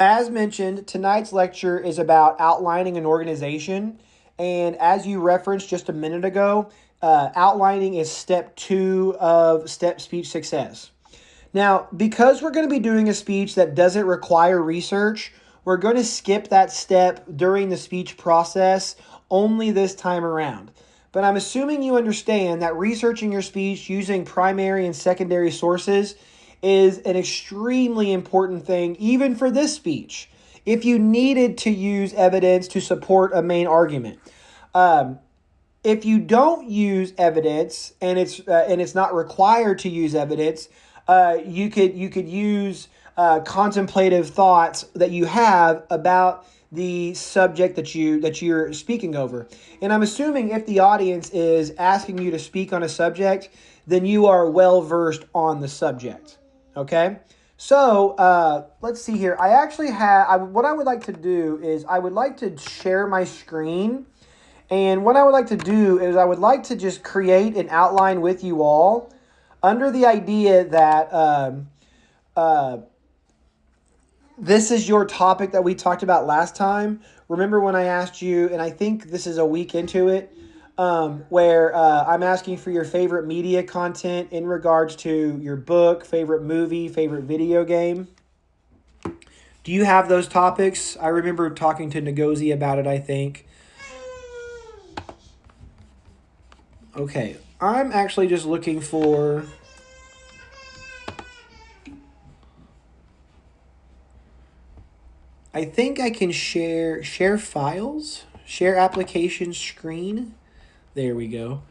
As mentioned, tonight's lecture is about outlining an organization. And as you referenced just a minute ago, outlining is step 2 of step speech success. Now, because we're going to be doing a speech that doesn't require research, we're going to skip that step during the speech process only this time around. But I'm assuming you understand that researching your speech using primary and secondary sources is an extremely important thing, even for this speech, if you needed to use evidence to support a main argument. If you don't use evidence and it's not required to use evidence, you could use contemplative thoughts that you have about the subject that you're speaking over. And I'm assuming if the audience is asking you to speak on a subject, then you are well versed on the subject. Okay? So let's see here. I actually have what I would like to do is I would like to share my screen. And what I would like to do is I would like to just create an outline with you all under the idea that this is your topic that we talked about last time. Remember when I asked you, and I think this is a week into it, where I'm asking for your favorite media content in regards to your book, favorite movie, favorite video game. Do you have those topics? I remember talking to Ngozi about it, I think. Okay, I'm actually just looking for... I think I can share files, share application screen. There we go.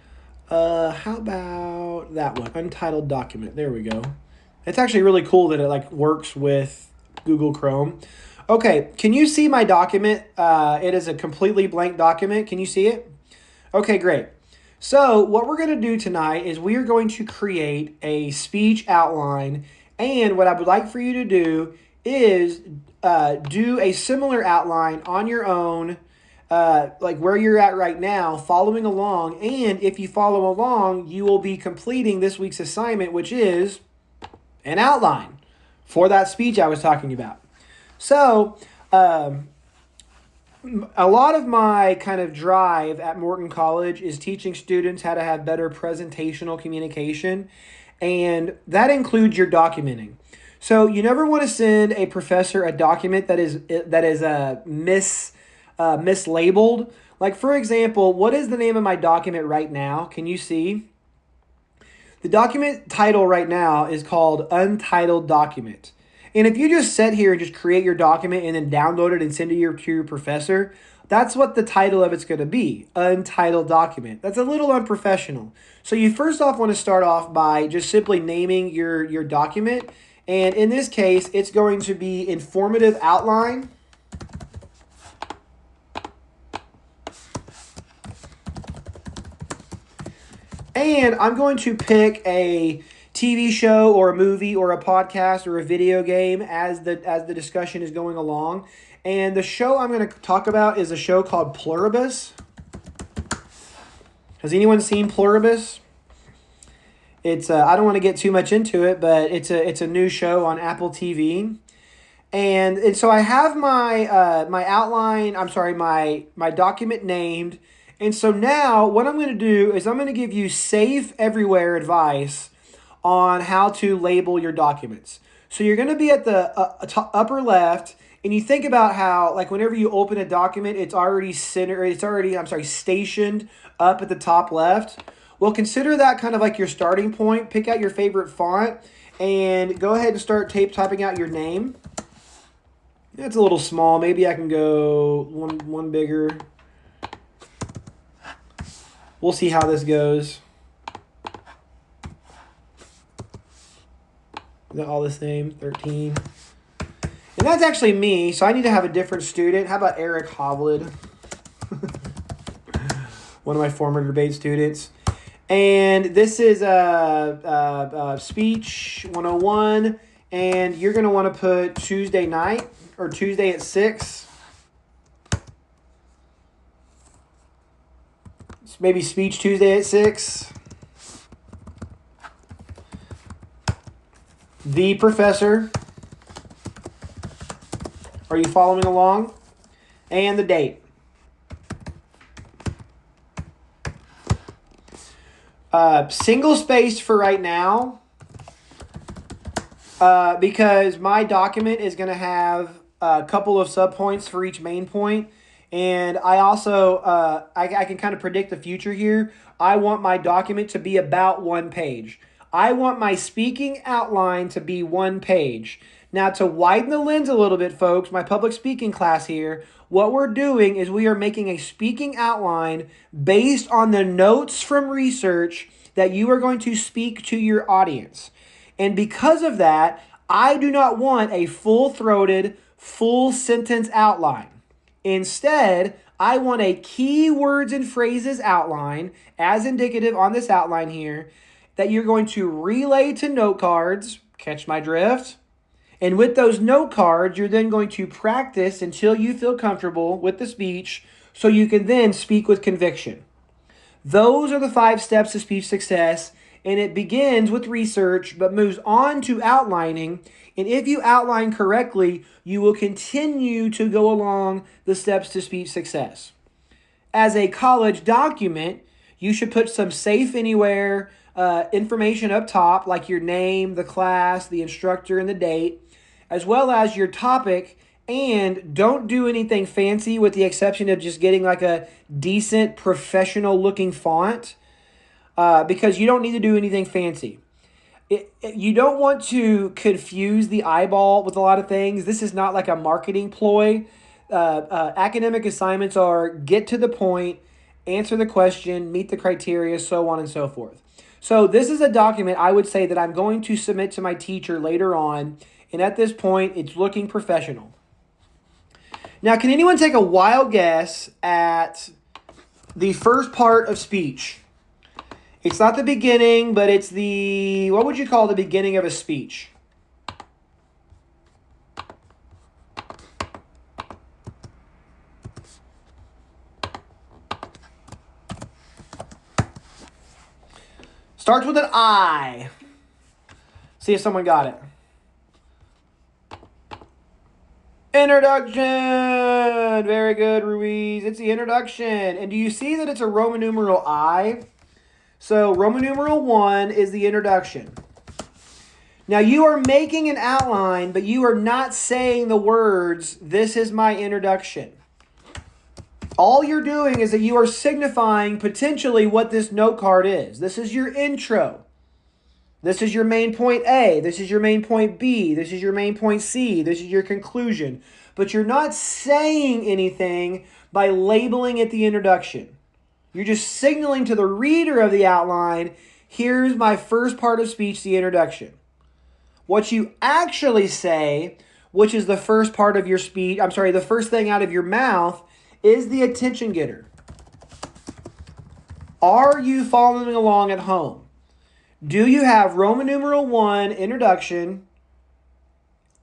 How about that one? Untitled document. There we go. It's actually really cool that it works with Google Chrome. Okay, can you see my document? It is a completely blank document. Can you see it? Okay, great. So what we're going to do tonight is we are going to create a speech outline, and what I would like for you to do is do a similar outline on your own, like where you're at right now, following along. And if you follow along, you will be completing this week's assignment, which is an outline for that speech I was talking about. So a lot of my kind of drive at Morton College is teaching students how to have better presentational communication, and that includes your documenting. So you never want to send a professor a document that is mislabeled. Like, for example, what is the name of my document right now? Can you see? The document title right now is called Untitled Document. And if you just sit here and just create your document and then download it and send it to your professor, that's what the title of it's going to be, Untitled Document. That's a little unprofessional. So you first off want to start off by just simply naming your document. And in this case, it's going to be Informative Outline. And I'm going to pick a TV show or a movie or a podcast or a video game as the discussion is going along. And the show I'm going to talk about is a show called Pluribus. Has anyone seen Pluribus? It's I don't want to get too much into it, but it's a new show on Apple TV. And so I have my my outline, my document named. And so now what I'm going to do is I'm going to give you safe everywhere advice on how to label your documents. So you're going to be at the upper left, and you think about how, like, whenever you open a document, it's already stationed up at the top left. Well, consider that kind of like your starting point. Pick out your favorite font and go ahead and start typing out your name. It's a little small. Maybe I can go one bigger. We'll see how this goes. Is that all the same? 13. And that's actually me, so I need to have a different student. How about Eric Hovlid? One of my former debate students. And this is Speech 101. And you're going to want to put Tuesday night or Tuesday at 6. Maybe Speech Tuesday at 6. The professor Are you following along? And the date. Single spaced for right now, because my document is going to have a couple of subpoints for each main point. And I also, I can kind of predict the future here. I want my document to be about 1 page. I want my speaking outline to be 1 page. Now, to widen the lens a little bit, folks, my public speaking class here, what we're doing is we are making a speaking outline based on the notes from research that you are going to speak to your audience. And because of that, I do not want a full-throated, full sentence outline. Instead, I want a keywords and phrases outline, as indicative on this outline here, that you're going to relay to note cards. Catch my drift? And with those note cards, you're then going to practice until you feel comfortable with the speech so you can then speak with conviction. Those are the 5 steps to speech success, and it begins with research but moves on to outlining. And if you outline correctly, you will continue to go along the steps to speech success. As a college document, you should put some safe anywhere information up top, like your name, the class, the instructor, and the date, as well as your topic. And don't do anything fancy with the exception of just getting like a decent professional looking font, because you don't need to do anything fancy. You don't want to confuse the eyeball with a lot of things. This is not like a marketing ploy. Academic assignments are get to the point, answer the question, meet the criteria, so on and so forth. So this is a document I would say that I'm going to submit to my teacher later on. And at this point, it's looking professional. Now, can anyone take a wild guess at the first part of speech? It's not the beginning, but it's the, what would you call the beginning of a speech? Starts with an I. See if someone got it. Introduction. Very good, Ruiz. It's the introduction. And do you see that it's a Roman numeral I? So Roman numeral 1 is the introduction. Now you are making an outline, but you are not saying the words, "This is my introduction." All you're doing is that you are signifying potentially what this note card is. This is your intro. This is your main point A. This is your main point B. This is your main point C. This is your conclusion. But you're not saying anything by labeling it the introduction. You're just signaling to the reader of the outline, here's my first part of speech, the introduction. What you actually say, which is the first part of your speech, the first thing out of your mouth, is the attention getter. Are you following along at home? Do you have Roman numeral 1, introduction,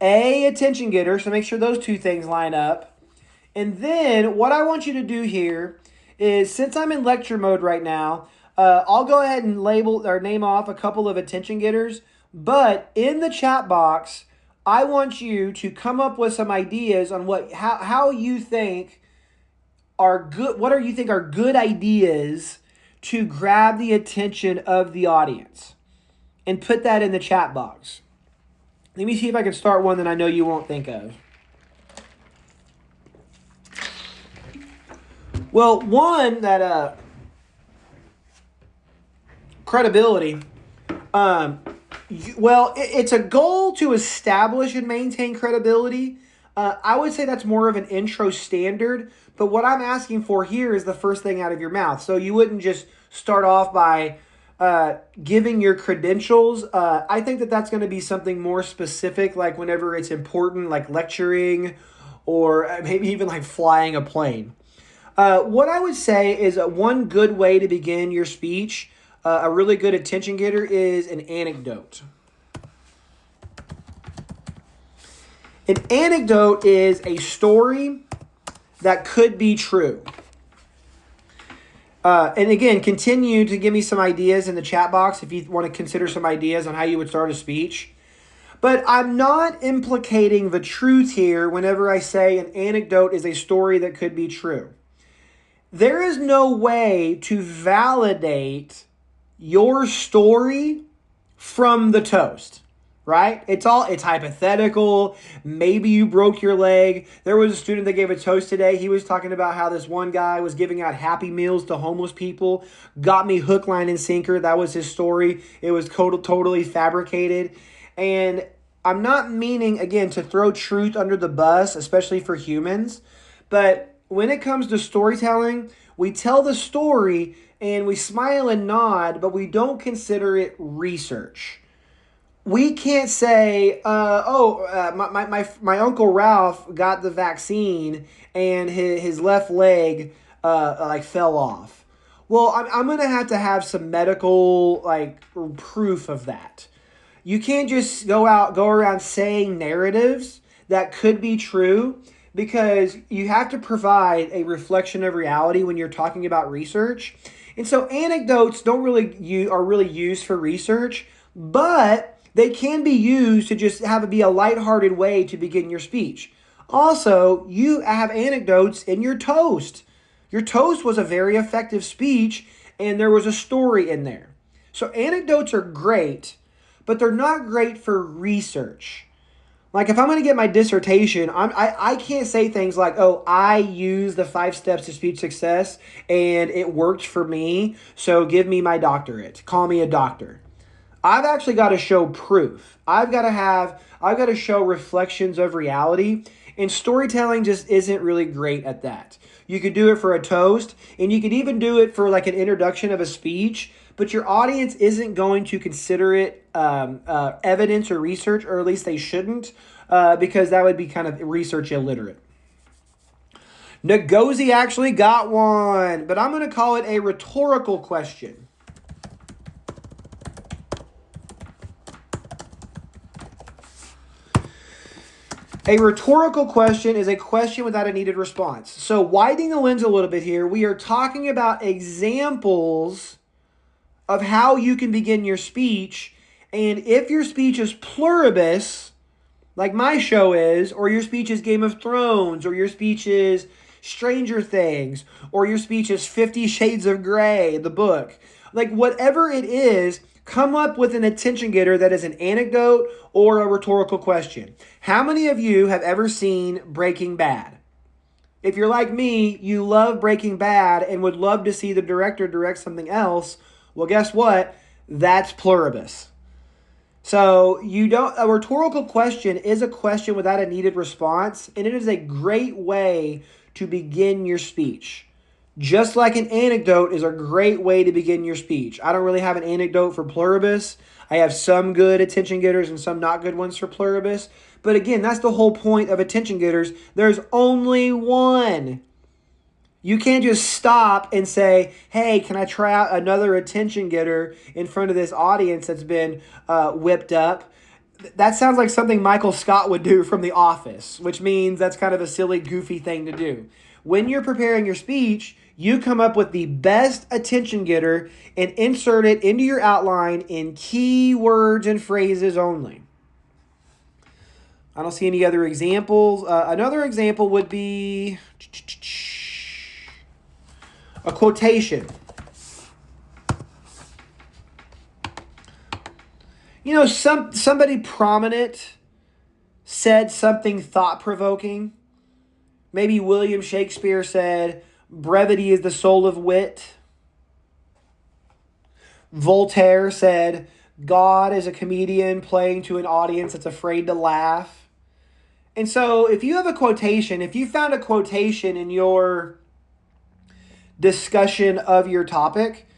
A, attention getter, so make sure those 2 things line up. And then what I want you to do here is, since I'm in lecture mode right now, I'll go ahead and label or name off a couple of attention getters. But in the chat box, I want you to come up with some ideas on how you think are good. What you think are good ideas to grab the attention of the audience, and put that in the chat box. Let me see if I can start one that I know you won't think of. Well, one that credibility. It's a goal to establish and maintain credibility. I would say that's more of an intro standard, but what I'm asking for here is the first thing out of your mouth. So you wouldn't just start off by giving your credentials. I think that that's going to be something more specific, like whenever it's important, like lecturing or maybe even like flying a plane. What I would say is one good way to begin your speech, a really good attention getter, is an anecdote. An anecdote is a story that could be true. And again, continue to give me some ideas in the chat box if you want to consider some ideas on how you would start a speech. But I'm not implicating the truth here whenever I say an anecdote is a story that could be true. There is no way to validate your story from the toast, right? It's hypothetical. Maybe you broke your leg. There was a student that gave a toast today. He was talking about how this one guy was giving out Happy Meals to homeless people. Got me hook, line, and sinker. That was his story. It was totally fabricated. And I'm not meaning, again, to throw truth under the bus, especially for humans. But when it comes to storytelling, we tell the story and we smile and nod, but we don't consider it research. We can't say, my Uncle Ralph got the vaccine and his left leg fell off. Well, I'm going to have some medical proof of that. You can't just go around saying narratives that could be true, because you have to provide a reflection of reality when you're talking about research. And so anecdotes are really used for research, but they can be used to just be a lighthearted way to begin your speech. Also, you have anecdotes in your toast. Your toast was a very effective speech, and there was a story in there. So anecdotes are great, but they're not great for research. Like if I'm going to get my dissertation, I can't say things like, oh, I use the 5 steps to speech success and it worked for me, so give me my doctorate. Call me a doctor. I've actually got to show proof. I've got to show reflections of reality, and storytelling just isn't really great at that. You could do it for a toast, and you could even do it for like an introduction of a speech, but your audience isn't going to consider it evidence or research, or at least they shouldn't, because that would be kind of research illiterate. Ngozi actually got one, but I'm going to call it a rhetorical question. A rhetorical question is a question without a needed response. So widening the lens a little bit here, we are talking about examples of how you can begin your speech. And if your speech is pluribus, like my show is, or your speech is Game of Thrones, or your speech is Stranger Things, or your speech is 50 Shades of Grey, the book, like whatever it is, come up with an attention getter that is an anecdote or a rhetorical question. How many of you have ever seen Breaking Bad? If you're like me, you love Breaking Bad and would love to see the director direct something else. Well, guess what? That's pluribus. So a rhetorical question is a question without a needed response, and it is a great way to begin your speech. Just like an anecdote is a great way to begin your speech. I don't really have an anecdote for pluribus. I have some good attention getters and some not good ones for pluribus. But again, that's the whole point of attention getters. There's only one. You can't just stop and say, hey, can I try out another attention getter in front of this audience that's been whipped up? That sounds like something Michael Scott would do from The Office, which means that's kind of a silly, goofy thing to do. When you're preparing your speech, you come up with the best attention getter and insert it into your outline in key words and phrases only. I don't see any other examples. Another example would be a quotation. You know, somebody prominent said something thought-provoking. Maybe William Shakespeare said, brevity is the soul of wit. Voltaire said, God is a comedian playing to an audience that's afraid to laugh. And so if you have a quotation, if you found a quotation in your discussion of your topic,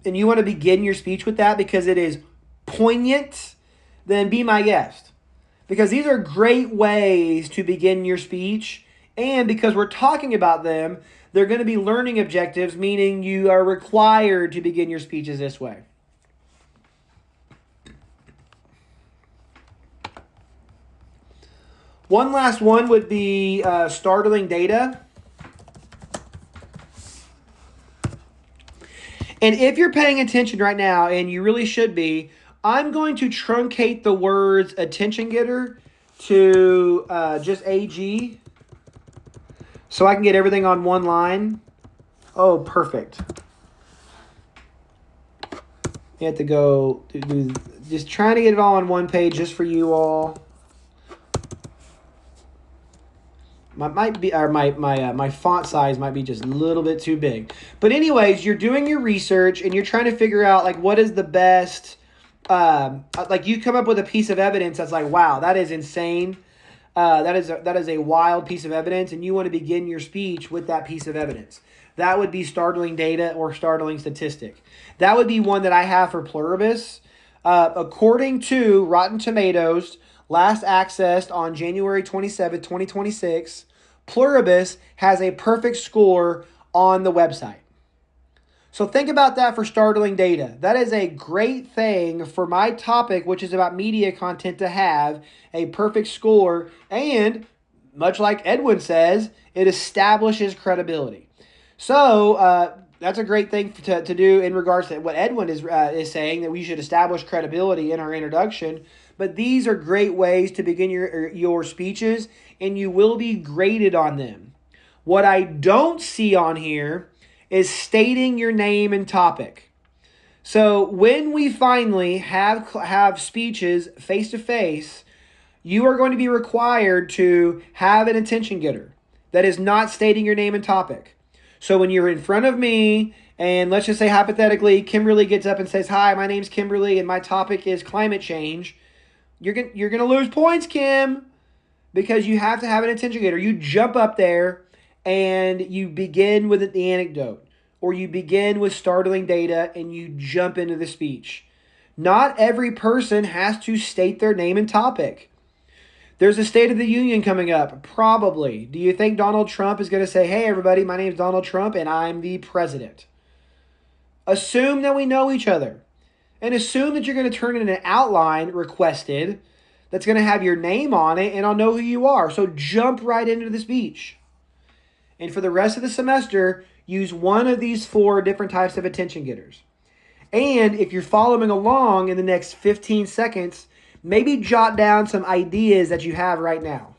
and you want to begin your speech with that because it is poignant, then be my guest. Because these are great ways to begin your speech. And because we're talking about them, they're going to be learning objectives, meaning you are required to begin your speeches this way. One last one would be startling data. And if you're paying attention right now, and you really should be, I'm going to truncate the words attention getter to just AG so I can get everything on one line. Oh, perfect. You have to go do just trying to get it all on one page just for you all. My font size might be just a little bit too big. But anyways, you're doing your research and you're trying to figure out like what is the best. Like you come up with a piece of evidence that's like, wow, that is insane. That is a wild piece of evidence, and you want to begin your speech with that piece of evidence. That would be startling data or startling statistic. That would be one that I have for Pluribus. According to Rotten Tomatoes, last accessed on January 27th, 2026, Pluribus has a perfect score on the website. So think about that for startling data. That is a great thing for my topic, which is about media content, to have a perfect score. And much like Edwin says, it establishes credibility. So that's a great thing to do in regards to what Edwin is saying, that we should establish credibility in our introduction. But these are great ways to begin your speeches, and you will be graded on them. What I don't see on here is stating your name and topic. So when we finally have speeches face-to-face, you are going to be required to have an attention getter that is not stating your name and topic. So when you're in front of me, and let's just say hypothetically, Kimberly gets up and says, "Hi, my name's Kimberly, and my topic is climate change," you're gonna lose points, Kim, because you have to have an attention getter. You jump up there and you begin with the anecdote, or you begin with startling data and you jump into the speech. Not every person has to state their name and topic. There's a State of the Union coming up, probably. Do you think Donald Trump is going to say, "Hey, everybody, my name is Donald Trump and I'm the president"? Assume that we know each other. And assume that you're going to turn in an outline requested that's going to have your name on it, and I'll know who you are. So jump right into the speech. And for the rest of the semester, use one of these 4 different types of attention getters. And if you're following along in the next 15 seconds, maybe jot down some ideas that you have right now.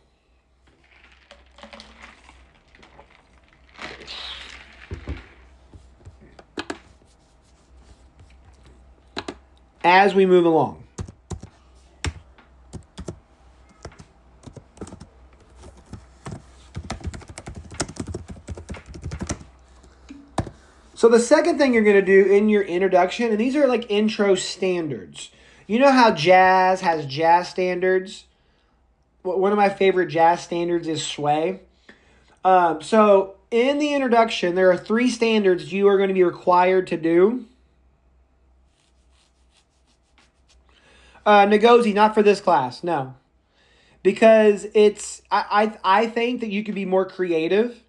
As we move along. So the second thing you're going to do in your introduction, and these are like intro standards. You know how jazz has jazz standards? One of my favorite jazz standards is sway. So in the introduction, there are 3 standards you are going to be required to do. Ngozi, not for this class, no. Because I think that you could be more creative.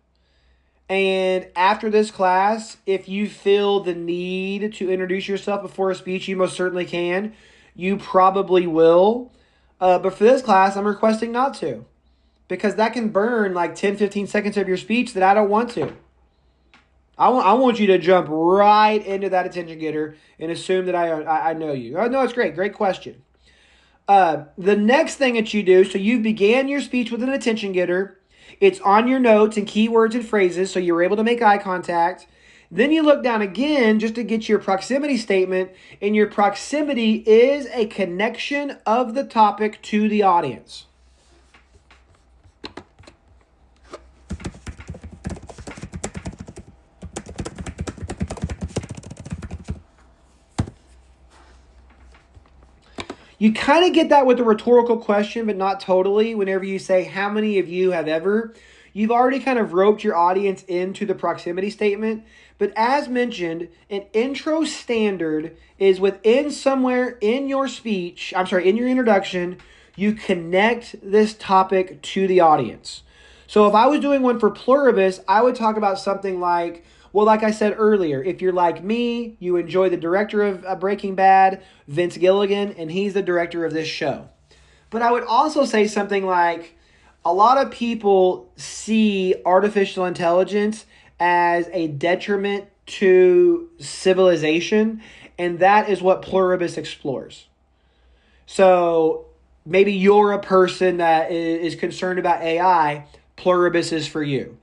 And after this class, if you feel the need to introduce yourself before a speech, you most certainly can. You probably will. But for this class, I'm requesting not to. Because that can burn like 10, 15 seconds of your speech that I don't want to. I want you to jump right into that attention getter and assume that I know you. Oh, no, it's great. Great question. The next thing that you do, so you began your speech with an attention getter. It's on your notes and keywords and phrases, so you're able to make eye contact. Then you look down again just to get your proximity statement, and your proximity is a connection of the topic to the audience. You kind of get that with a rhetorical question, but not totally. Whenever you say, "How many of you have ever?" You've already kind of roped your audience into the proximity statement. But as mentioned, an intro standard is within somewhere in your speech, in your introduction, you connect this topic to the audience. So if I was doing one for Pluribus, I would talk about something like, well, like I said earlier, if you're like me, you enjoy the director of Breaking Bad, Vince Gilligan, and he's the director of this show. But I would also say something like, a lot of people see artificial intelligence as a detriment to civilization, and that is what Pluribus explores. So maybe you're a person that is concerned about AI, Pluribus is for you.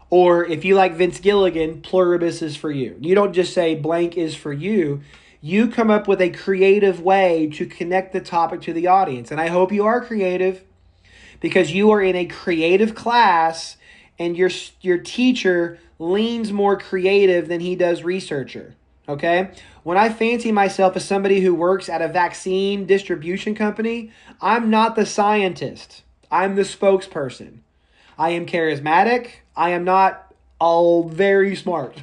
Or if you like Vince Gilligan, Pluribus is for you. You don't just say blank is for you. You come up with a creative way to connect the topic to the audience. And I hope you are creative because you are in a creative class and your teacher leans more creative than he does researcher. Okay? When I fancy myself as somebody who works at a vaccine distribution company, I'm not the scientist. I'm the spokesperson. I am charismatic. I am not all very smart.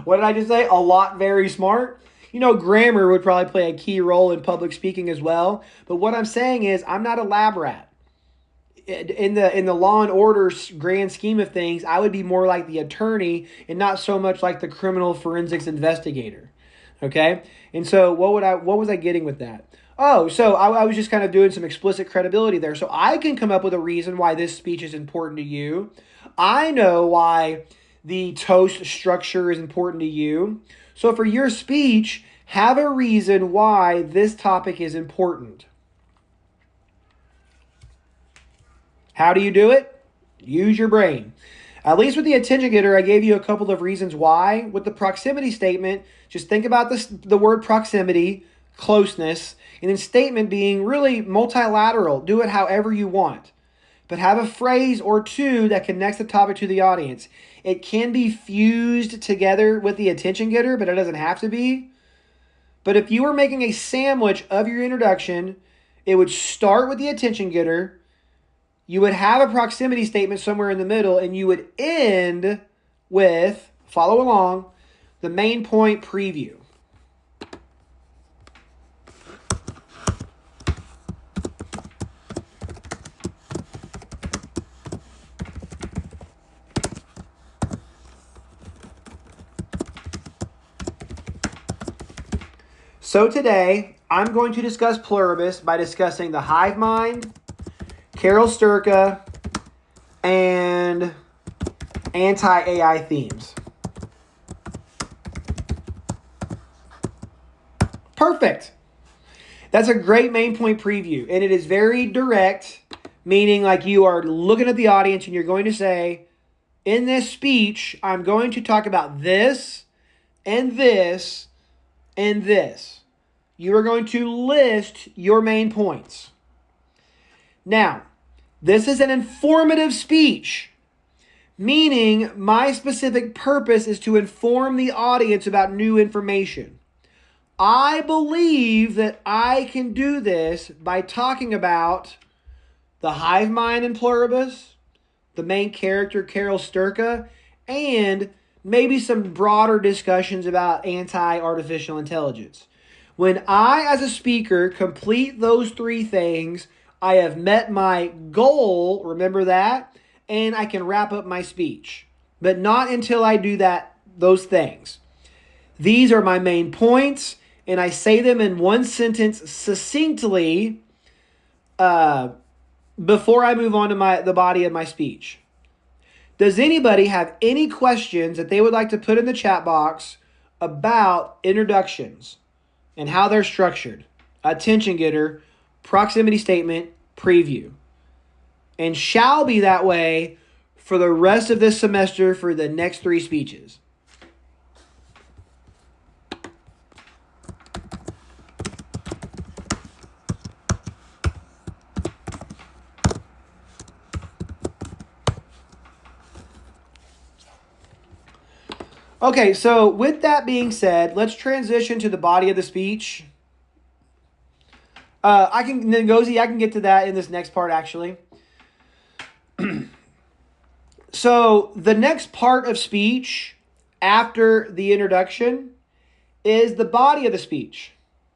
What did I just say? A lot very smart. You know, grammar would probably play a key role in public speaking as well. But what I'm saying is I'm not a lab rat. In the law and order grand scheme of things, I would be more like the attorney and not so much like the criminal forensics investigator. Okay? And so what was I getting with that? Oh, so I was just kind of doing some explicit credibility there. So I can come up with a reason why this speech is important to you. I know why the toast structure is important to you. So for your speech, have a reason why this topic is important. How do you do it? Use your brain. At least with the attention getter, I gave you a couple of reasons why. With the proximity statement, just think about the word proximity, closeness, and then statement being really multilateral. Do it however you want. But have a phrase or two that connects the topic to the audience. It can be fused together with the attention getter, but it doesn't have to be. But if you were making a sandwich of your introduction, it would start with the attention getter. You would have a proximity statement somewhere in the middle, and you would end with, follow along, the main point preview. So today, I'm going to discuss pluribus by discussing the hive mind, Carol Sturka, and anti-AI themes. Perfect. That's a great main point preview, and it is very direct, meaning like you are looking at the audience and you're going to say, in this speech, I'm going to talk about this, and this, and this. You are going to list your main points. Now, this is an informative speech, meaning my specific purpose is to inform the audience about new information. I believe that I can do this by talking about the hive mind in pluribus, the main character, Carol Sturka, and maybe some broader discussions about anti-artificial intelligence. When I, as a speaker, complete those three things, I have met my goal, remember that, and I can wrap up my speech. But not until I do those things. These are my main points, and I say them in one sentence succinctly before I move on to the body of my speech. Does anybody have any questions that they would like to put in the chat box about introductions and how they're structured? Attention getter, proximity statement, preview. And shall be that way for the rest of this semester for the next 3 speeches. Okay, so with that being said, let's transition to the body of the speech. I can get to that in this next part, actually. So the next part of speech after the introduction is the body of the speech.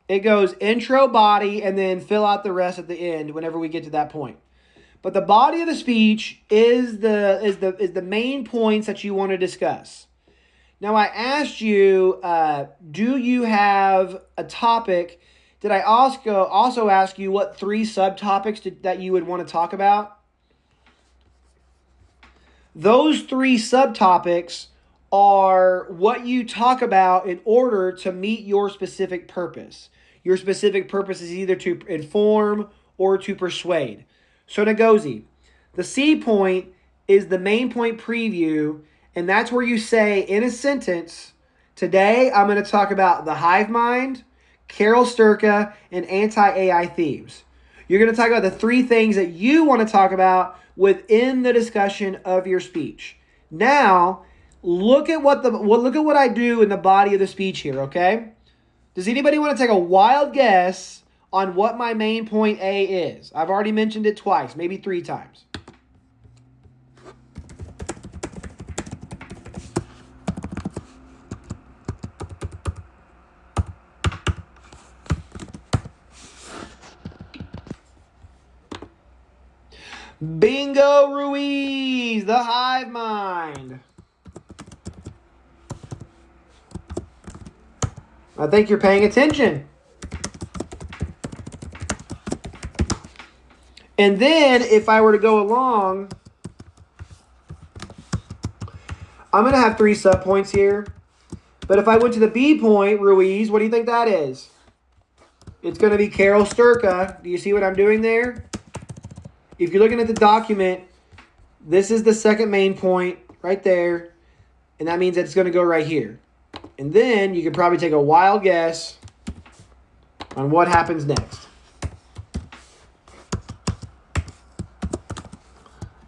It goes intro, body, and then fill out the rest at the end whenever we get to that point. But the body of the speech is the main points that you want to discuss. Now, I asked you, do you have a topic? Did I also ask you what 3 subtopics that you would want to talk about? Those 3 subtopics are what you talk about in order to meet your specific purpose. Your specific purpose is either to inform or to persuade. So Ngozi, the C point is the main point preview, and that's where you say in a sentence, today I'm going to talk about the hive mind, Carol Sturka, and anti-AI themes. You're going to talk about the three things that you want to talk about within the discussion of your speech. Now, look at what I do in the body of the speech here, okay? Does anybody want to take a wild guess on what my main point A is? I've already mentioned it twice, maybe 3 times. Bingo, Ruiz, the hive mind. I think you're paying attention. And then if I were to go along, I'm going to have 3 subpoints here. But if I went to the B point, Ruiz, what do you think that is? It's going to be Carol Sturka. Do you see what I'm doing there? If you're looking at the document, this is the second main point right there. And that means that it's going to go right here. And then you can probably take a wild guess on what happens next.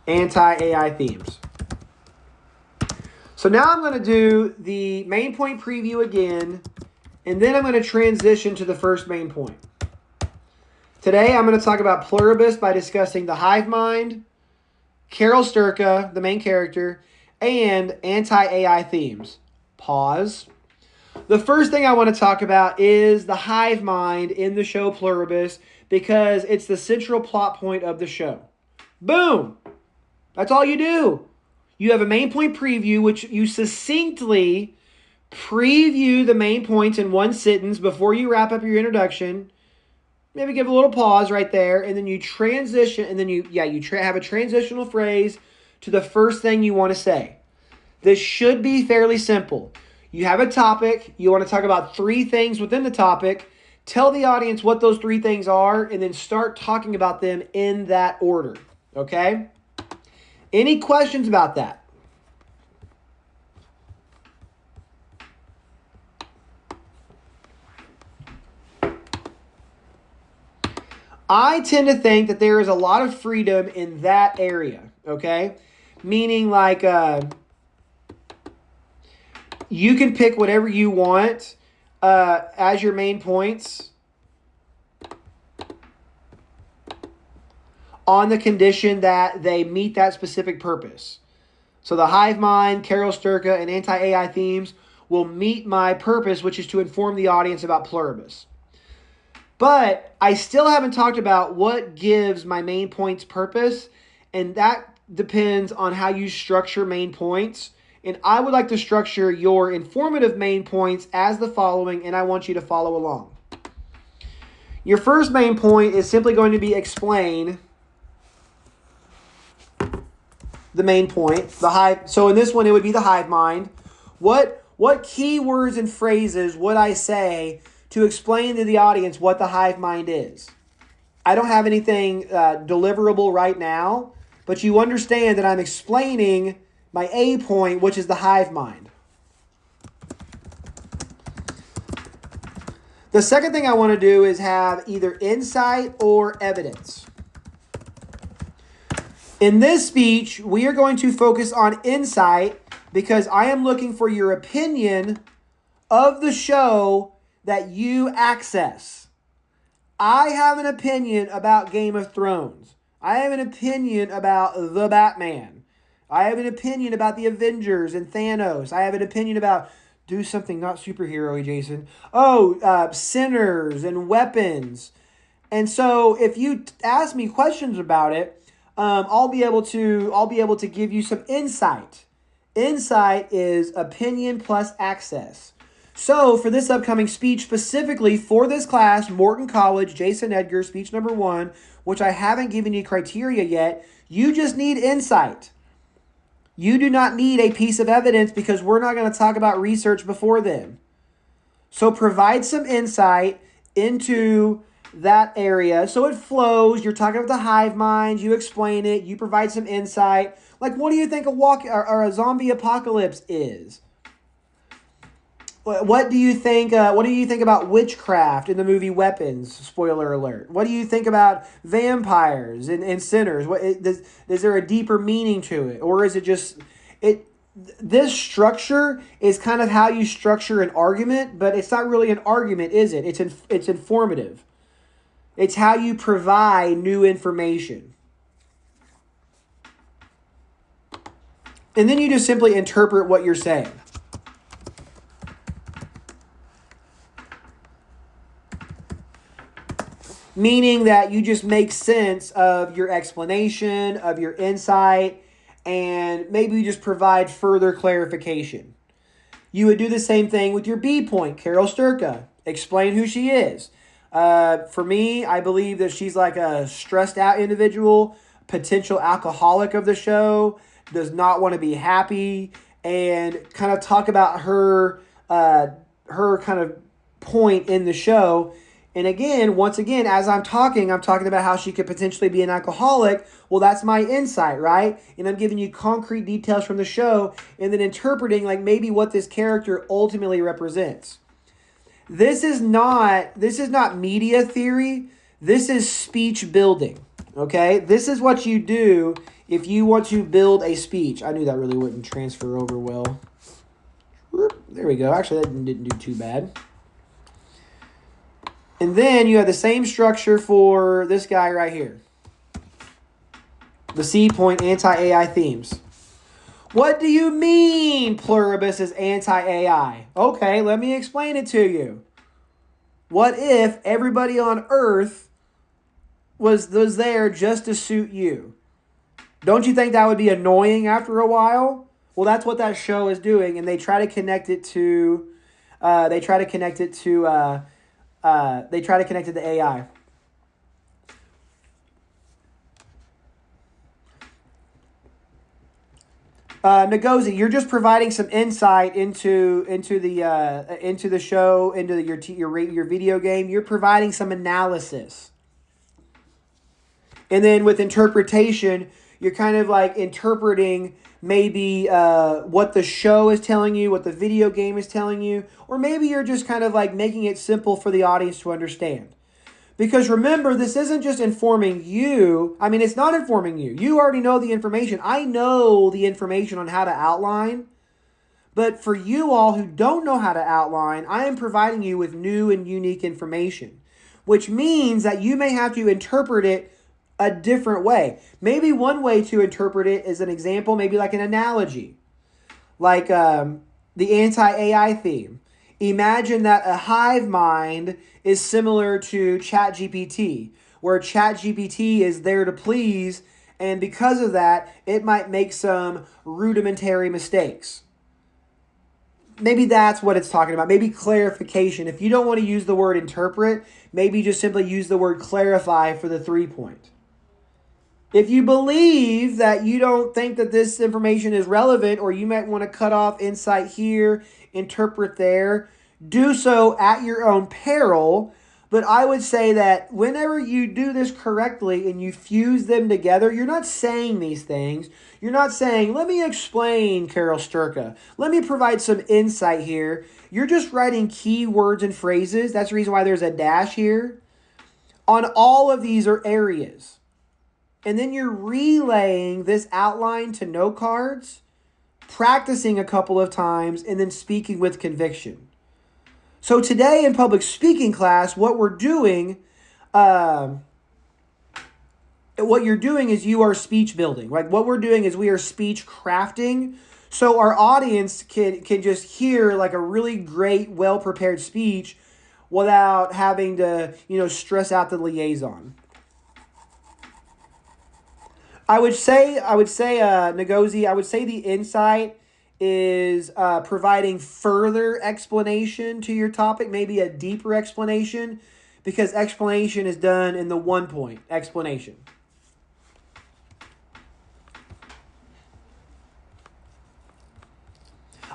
Anti-AI themes. So now I'm going to do the main point preview again, and then I'm going to transition to the first main point. Today I'm going to talk about pluribus by discussing the hive mind, Carol Sturka, the main character, and anti-AI themes. Pause. The first thing I want to talk about is the hive mind in the show Pluribus because it's the central plot point of the show. Boom! That's all you do. You have a main point preview, which you succinctly preview the main points in one sentence before you wrap up your introduction. Maybe give a little pause right there, and then you transition, and then you have a transitional phrase to the first thing you want to say. This should be fairly simple. You have a topic. You want to talk about 3 things within the topic. Tell the audience what those 3 things are, and then start talking about them in that order. Okay? Any questions about that? I tend to think that there is a lot of freedom in that area, okay? Meaning like you can pick whatever you want as your main points on the condition that they meet that specific purpose. So the hive mind, Carol Sturka, and anti-AI themes will meet my purpose, which is to inform the audience about pluribus. But I still haven't talked about what gives my main points purpose, and that depends on how you structure main points. And I would like to structure your informative main points as the following, and I want you to follow along. Your first main point is simply going to be explain the main point, the hive. So in this one, it would be the hive mind. What keywords and phrases would I say to explain to the audience what the hive mind is? I don't have anything deliverable right now, but you understand that I'm explaining my A point, which is the hive mind. The second thing I want to do is have either insight or evidence. In this speech, we are going to focus on insight because I am looking for your opinion of the show that you access. I have an opinion about Game of Thrones. I have an opinion about the Batman. I have an opinion about the Avengers and Thanos. I have an opinion about, do something not superhero-y, Jason. Sinners and weapons. And so if you ask me questions about it, I'll be able to give you some insight. Insight is opinion plus access. So for this upcoming speech, specifically for this class, Morton College, Jason Edgar, speech number 1, which I haven't given you criteria yet, you just need insight. You do not need a piece of evidence because we're not going to talk about research before then. So provide some insight into that area. So it flows. You're talking about the hive mind. You explain it. You provide some insight. Like, what do you think or a zombie apocalypse is? What do you think? What do you think about witchcraft in the movie Weapons? Spoiler alert. What do you think about vampires and sinners? Is there a deeper meaning to it, or is it just it? This structure is kind of how you structure an argument, but it's not really an argument, is it? It's informative. It's how you provide new information. And then you just simply interpret what you're saying. Meaning that you just make sense of your explanation, of your insight, and maybe you just provide further clarification. You would do the same thing with your B point, Carol Sturka. Explain who she is. For me, I believe that she's like a stressed out individual, potential alcoholic of the show, does not want to be happy, and kind of talk about her kind of point in the show. And again, once again, as I'm talking about how she could potentially be an alcoholic. Well, that's my insight, right? And I'm giving you concrete details from the show and then interpreting like maybe what this character ultimately represents. This is not media theory. This is speech building, okay? This is what you do if you want to build a speech. I knew that really wouldn't transfer over well. There we go. Actually, that didn't do too bad. And then you have the same structure for this guy right here. The C point, anti-AI themes. What do you mean Pluribus is anti-AI? Okay, let me explain it to you. What if everybody on Earth was there just to suit you? Don't you think that would be annoying after a while? Well, that's what that show is doing, and they try to connect it to the AI. Ngozi, you're just providing some insight into the show, into your video game. You're providing some analysis, and then with interpretation, you're kind of like interpreting maybe what the show is telling you, what the video game is telling you, or maybe you're just kind of like making it simple for the audience to understand. Because remember, this isn't just informing you. I mean, it's not informing you. You already know the information. I know the information on how to outline. But for you all who don't know how to outline, I am providing you with new and unique information, which means that you may have to interpret it a different way. Maybe one way to interpret it is an example, maybe like an analogy, like the anti-AI theme. Imagine that a hive mind is similar to ChatGPT, where ChatGPT is there to please, and because of that, it might make some rudimentary mistakes. Maybe that's what it's talking about. Maybe clarification. If you don't want to use the word interpret, maybe just simply use the word clarify for the 3 point. If you believe that you don't think that this information is relevant, or you might want to cut off insight here, interpret there, do so at your own peril. But I would say that whenever you do this correctly and you fuse them together, you're not saying these things. You're not saying, let me explain, Carol Sturka. Let me provide some insight here. You're just writing key words and phrases. That's the reason why there's a dash here. On all of these are areas. And then you're relaying this outline to note cards, practicing a couple of times, and then speaking with conviction. So today in public speaking class, what you're doing is you are speech building. Like what we're doing is we are speech crafting. So our audience can just hear like a really great, well-prepared speech without having to, stress out the liaison. I would say, Ngozi, I would say the insight is providing further explanation to your topic, maybe a deeper explanation, because explanation is done in the 1 point, explanation.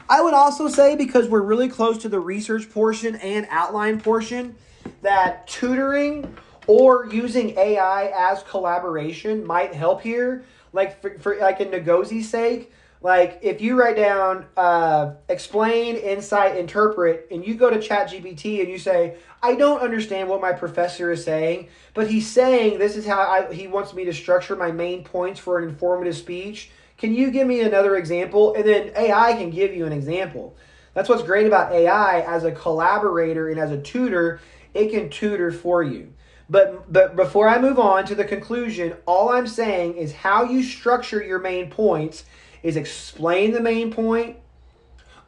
I would also say, because we're really close to the research portion and outline portion, that tutoring or using AI as collaboration might help here. Like for like in Ngozie's sake, like if you write down explain, insight, interpret, and you go to ChatGPT and you say, I don't understand what my professor is saying, but he's saying this is how he wants me to structure my main points for an informative speech. Can you give me another example? And then AI can give you an example. That's what's great about AI as a collaborator and as a tutor. It can tutor for you. But before I move on to the conclusion, all I'm saying is how you structure your main points is explain the main point,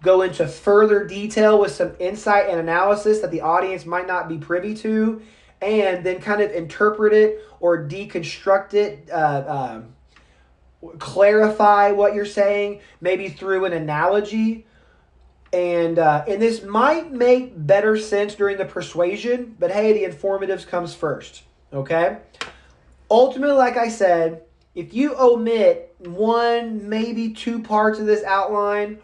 go into further detail with some insight and analysis that the audience might not be privy to, and then kind of interpret it or deconstruct it, clarify what you're saying, maybe through an analogy. And this might make better sense during the persuasion, but hey, the informatives comes first, okay? Ultimately, like I said, if you omit one, maybe two parts of this outline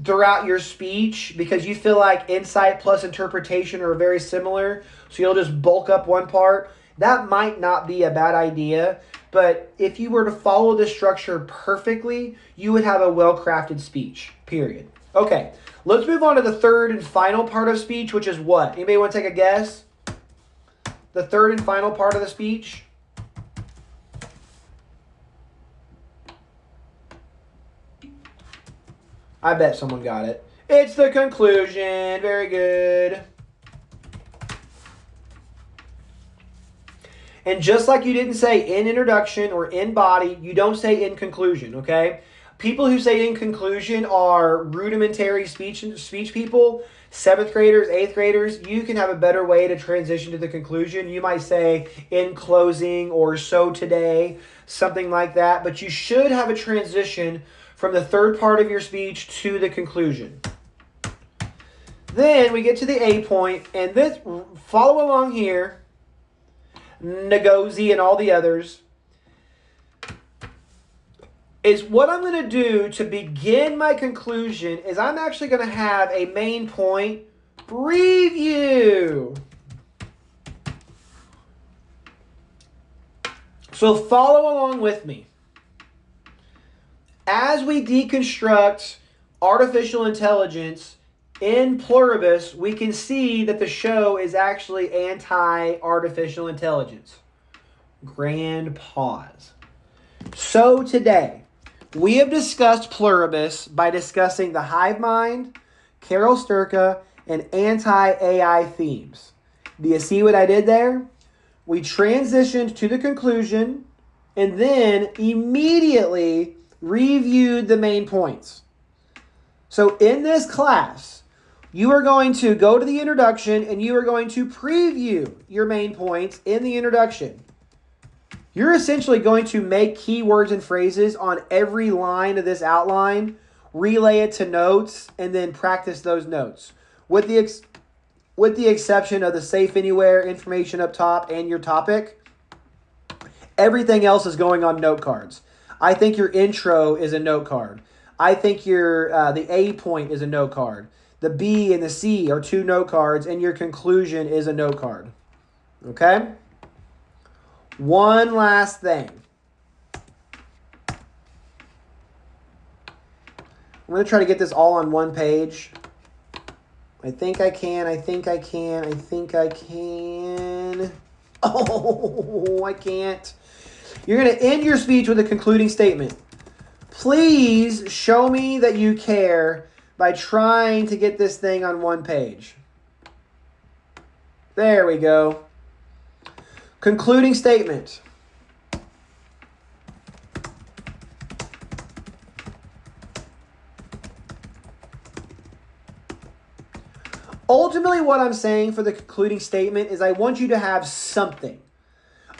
throughout your speech because you feel like insight plus interpretation are very similar, so you'll just bulk up one part, that might not be a bad idea. But if you were to follow the structure perfectly, you would have a well-crafted speech, period. Okay, let's move on to the third and final part of speech, which is what? Anybody want to take a guess? The third and final part of the speech? I bet someone got it. It's the conclusion. Very good. And just like you didn't say in introduction or in body, you don't say in conclusion, okay? People who say in conclusion are rudimentary speech people, 7th graders, 8th graders. You can have a better way to transition to the conclusion. You might say in closing or so today, something like that. But you should have a transition from the third part of your speech to the conclusion. Then we get to the A point, and this, follow along here, Ngozi and all the others, is what I'm going to do to begin my conclusion is I'm actually going to have a main point review. So follow along with me. As we deconstruct artificial intelligence in pluribus, we can see that the show is actually anti-artificial intelligence. Grand pause. So today, we have discussed pluribus by discussing the hive mind, Carol Sturka, and anti-AI themes. Do you see what I did there? We transitioned to the conclusion and then immediately reviewed the main points. So in this class, you are going to go to the introduction and you are going to preview your main points in the introduction. You're essentially going to make keywords and phrases on every line of this outline, relay it to notes, and then practice those notes. With the exception of the safe anywhere information up top and your topic, everything else is going on note cards. I think your intro is a note card. I think your the A point is a note card. The B and the C are 2 note cards, and your conclusion is a note card. Okay? One last thing. I'm going to try to get this all on one page. I think I can. Oh, I can't. You're going to end your speech with a concluding statement. Please show me that you care by trying to get this thing on one page. There we go. Concluding statement. Ultimately, what I'm saying for the concluding statement is I want you to have something.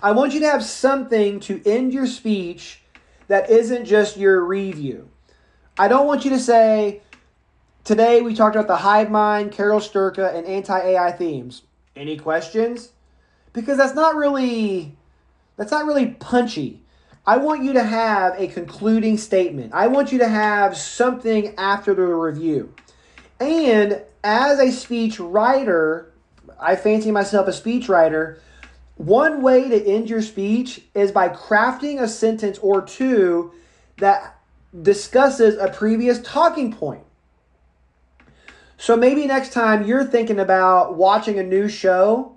I want you to have something to end your speech that isn't just your review. I don't want you to say, today we talked about the hive mind, Carol Sturka, and anti-AI themes. Any questions? Because that's not really punchy. I want you to have a concluding statement. I want you to have something after the review. And as a speech writer, I fancy myself a speechwriter. One way to end your speech is by crafting a sentence or two that discusses a previous talking point. So maybe next time you're thinking about watching a new show,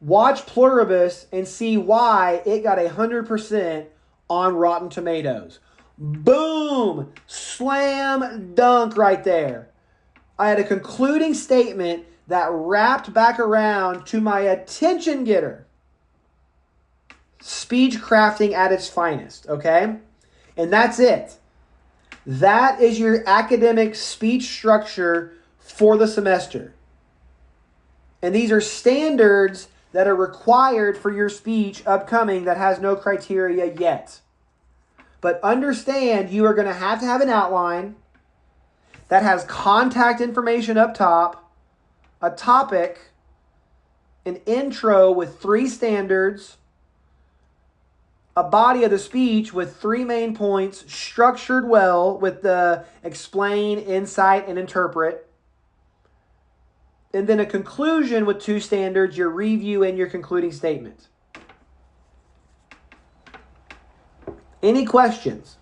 watch Pluribus and see why it got 100% on Rotten Tomatoes. Boom! Slam dunk right there. I had a concluding statement that wrapped back around to my attention getter. Speech crafting at its finest, okay? And that's it. That is your academic speech structure for the semester. And these are standards that are required for your speech upcoming that has no criteria yet. But understand you are going to have an outline that has contact information up top, a topic, an intro with 3 standards, a body of the speech with 3 main points, structured well with the explain, insight, and interpret. And then a conclusion with 2 standards, your review and your concluding statement. Any questions?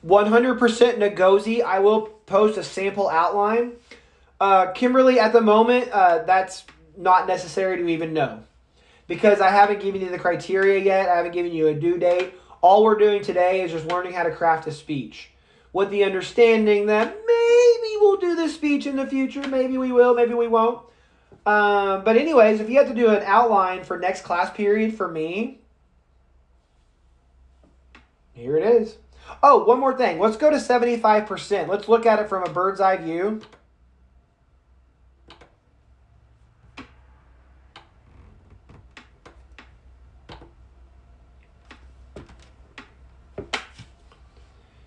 100% Ngozi. I will post a sample outline. Kimberly, at the moment, that's not necessary to even know. Because I haven't given you the criteria yet. I haven't given you a due date. All we're doing today is just learning how to craft a speech. With the understanding that maybe we'll do this speech in the future. Maybe we will, maybe we won't. But anyways, if you have to do an outline for next class period for me, here it is. Oh, one more thing. Let's go to 75%. Let's look at it from a bird's eye view.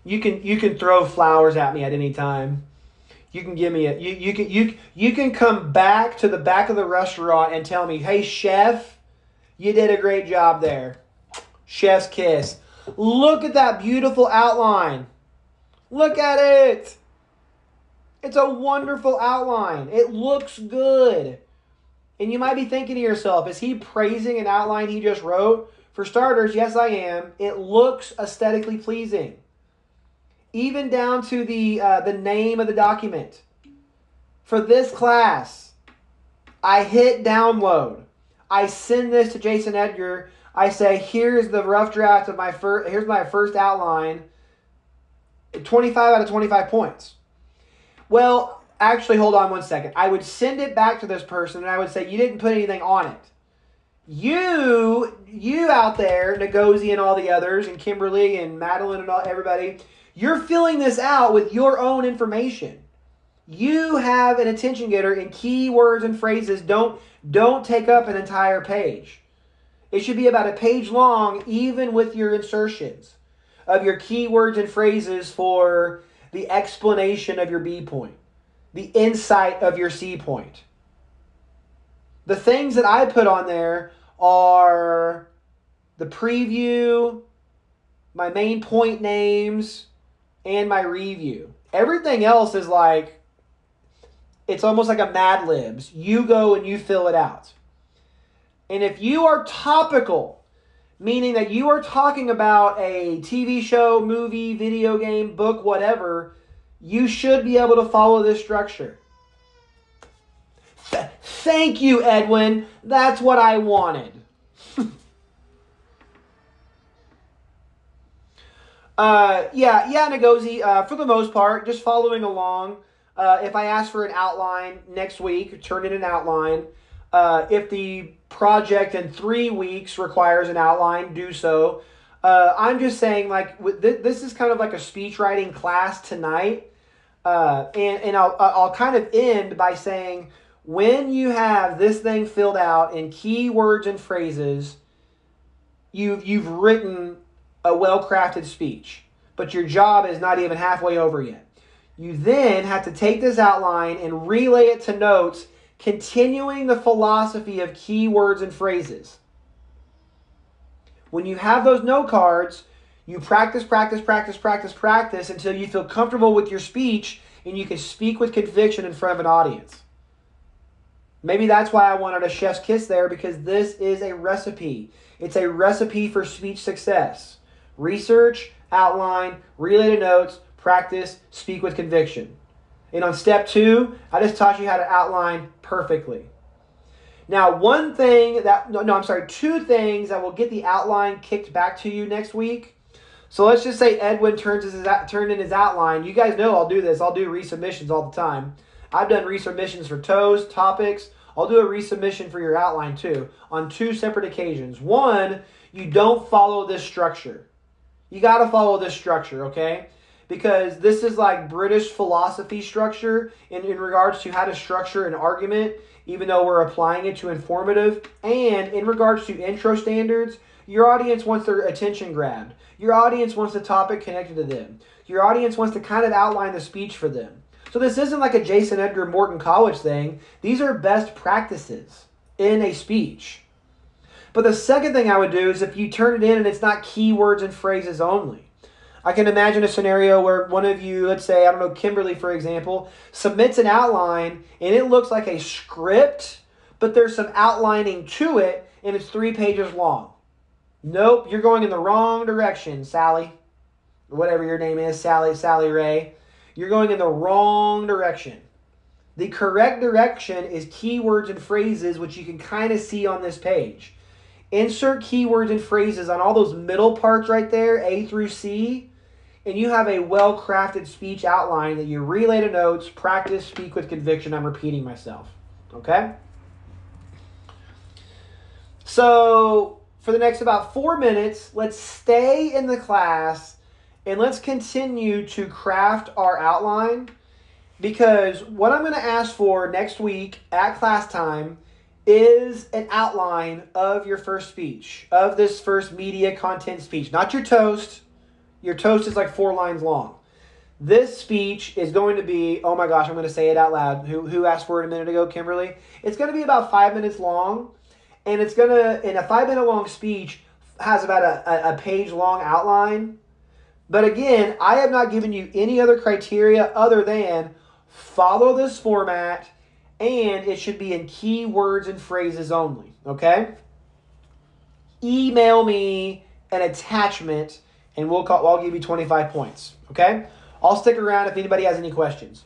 You can throw flowers at me at any time. You can give me you can come back to the back of the restaurant and tell me, "Hey chef, you did a great job there." Chef's kiss. Look at that beautiful outline. Look at it. It's a wonderful outline. It looks good. And you might be thinking to yourself, is he praising an outline he just wrote? For starters, yes, I am. It looks aesthetically pleasing. Even down to the name of the document. For this class, I hit download. I send this to Jason Edgar. I say, here's the rough draft of here's my first outline. 25 out of 25 points. Well, actually, hold on one second. I would send it back to this person and I would say, you didn't put anything on it. You out there, Ngozi and all the others, and Kimberly and Madeline and everybody, you're filling this out with your own information. You have an attention getter and key words and phrases don't take up an entire page. It should be about a page long, even with your insertions of your keywords and phrases for the explanation of your B point, the insight of your C point. The things that I put on there are the preview, my main point names, and my review. Everything else is like, it's almost like a Mad Libs. You go and you fill it out. And if you are topical, meaning that you are talking about a TV show, movie, video game, book, whatever, you should be able to follow this structure. Thank you, Edwin. That's what I wanted. Ngozi, for the most part, just following along. If I ask for an outline next week, turn in an outline. If the project in 3 weeks requires an outline, do so. I'm just saying, like, this is kind of like a speech writing class tonight. And I'll kind of end by saying, when you have this thing filled out in key words and phrases, you've written a well-crafted speech. But your job is not even halfway over yet. You then have to take this outline and relay it to notes continuing the philosophy of key words and phrases. When you have those note cards, you practice until you feel comfortable with your speech and you can speak with conviction in front of an audience. Maybe that's why I wanted a chef's kiss there, because this is a recipe. It's a recipe for speech success. Research, outline, relay to notes, practice, speak with conviction. And on step 2, I just taught you how to outline perfectly. Now, two things that will get the outline kicked back to you next week. So let's just say Edwin turned in his outline. You guys know I'll do this. I'll do resubmissions all the time. I've done resubmissions for toast, topics. I'll do a resubmission for your outline too on 2 separate occasions. One, you don't follow this structure. You got to follow this structure, okay? Because this is like British philosophy structure in regards to how to structure an argument, even though we're applying it to informative. And in regards to intro standards, your audience wants their attention grabbed. Your audience wants the topic connected to them. Your audience wants to kind of outline the speech for them. So this isn't like a Jason Edgar Morton College thing. These are best practices in a speech. But the second thing I would do is if you turn it in and it's not keywords and phrases only. I can imagine a scenario where one of you, let's say, I don't know, Kimberly, for example, submits an outline and it looks like a script, but there's some outlining to it and it's 3 pages long. Nope, you're going in the wrong direction, Sally. Whatever your name is, Sally Ray. You're going in the wrong direction. The correct direction is keywords and phrases, which you can kind of see on this page. Insert keywords and phrases on all those middle parts right there, A through C, and you have a well-crafted speech outline that you relay to notes, practice, speak with conviction. I'm repeating myself, okay? So for the next about 4 minutes, let's stay in the class and let's continue to craft our outline, because what I'm going to ask for next week at class time is an outline of your first speech, of this first media content speech. Not your toast. Your toast is like 4 lines long. This speech is going to be, oh my gosh, I'm going to say it out loud. Who asked for it a minute ago, Kimberly? It's going to be about 5 minutes long, and it's going to, in a 5-minute long speech, has about a page long outline. But again, I have not given you any other criteria other than follow this format, and it should be in key words and phrases only, okay? Email me an attachment, and I'll give you 25 points, okay? I'll stick around if anybody has any questions.